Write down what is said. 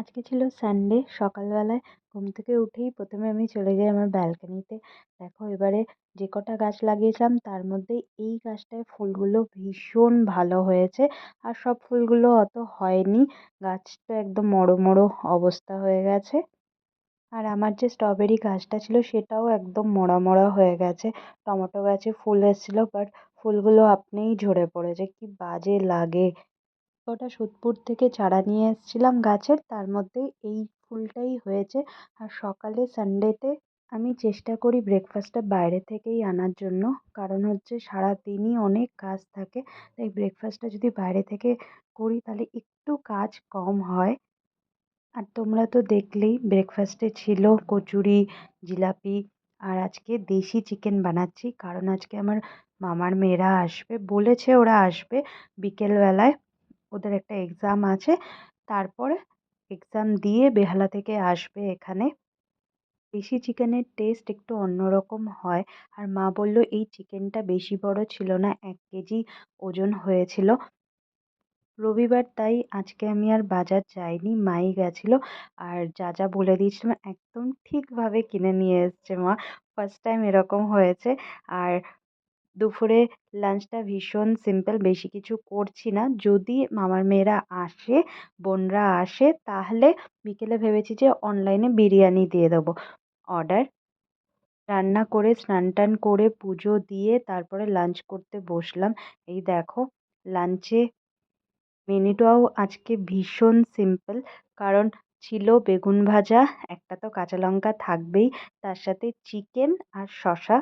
আজকে ছিল সানডে। সকালবেলায় ঘুম থেকে উঠেই প্রথমে আমি চলে যাই আমার ব্যালকনিতে। দেখো এবারে যে কটা গাছ লাগিয়েছিলাম তার মধ্যে এই গাছটায় ফুলগুলো ভীষণ ভালো হয়েছে। আর সব ফুলগুলো অত হয়নি, গাছটা একদম মড়ো মড়ো অবস্থা হয়ে গেছে। আর আমার যে স্ট্রবেরি গাছটা ছিল সেটাও একদম মরা মরা হয়ে গেছে। টমেটো গাছে ফুল এসেছিল, বাট ফুলগুলো আপনিই ঝরে পড়েছে, কি বাজে লাগে। ওটা সোদপুর থেকে চারা নিয়ে এসেছিলাম গাছের, তার মধ্যে এই ফুলটাই হয়েছে। আর সকালে সানডেতে আমি চেষ্টা করি ব্রেকফাস্টটা বাইরে থেকেই আনার জন্য, কারণ হচ্ছে সারাদিনই অনেক কাজ থাকে। তাই ব্রেকফাস্টটা যদি বাইরে থেকে করি তাহলে একটু কাজ কম হয়। আর তোমরা তো দেখলেই ব্রেকফাস্টে ছিল কচুরি, জিলাপি। আর আজকে দেশি চিকেন বানাচ্ছি, কারণ আজকে আমার মামার মেয়েরা আসবে, বলেছে ওরা আসবে বিকেলবেলায়। ওদের একটা এক্সাম আছে, তারপরে এক্সাম দিয়ে বেহালা থেকে আসবে এখানে। দেশি চিকেনের টেস্ট একটু অন্যরকম হয়। আর মা বলল এই চিকেনটা বেশি বড় ছিল না, 1 কেজি ওজন হয়েছিল। রবিবার, তাই আজকে আমি আর বাজার যাইনি, মাই গেছিল। আর যা যা বলে দিয়েছিলাম একদম ঠিকভাবে কিনে নিয়ে এসেছে মা। ফার্স্ট টাইম এরকম হয়েছে। আর দুপুরে লাঞ্চটা ভীষণ সিম্পল, বেশি কিছু করছি না। যদি মামার মেয়েরা আসে, বোনরা আসে, তাহলে বিকেলে ভেবেছি যে অনলাইনে বিরিয়ানি দিয়ে দেবো অর্ডার। রান্না করে স্নান টান করে পুজো দিয়ে তারপরে লাঞ্চ করতে বসলাম। এই দেখো, লাঞ্চে মেনুটাও আজকে ভীষণ সিম্পল, কারণ ছিল বেগুন ভাজা, একটা তো কাঁচা লঙ্কা থাকবেই, তার সাথে চিকেন আর শসা।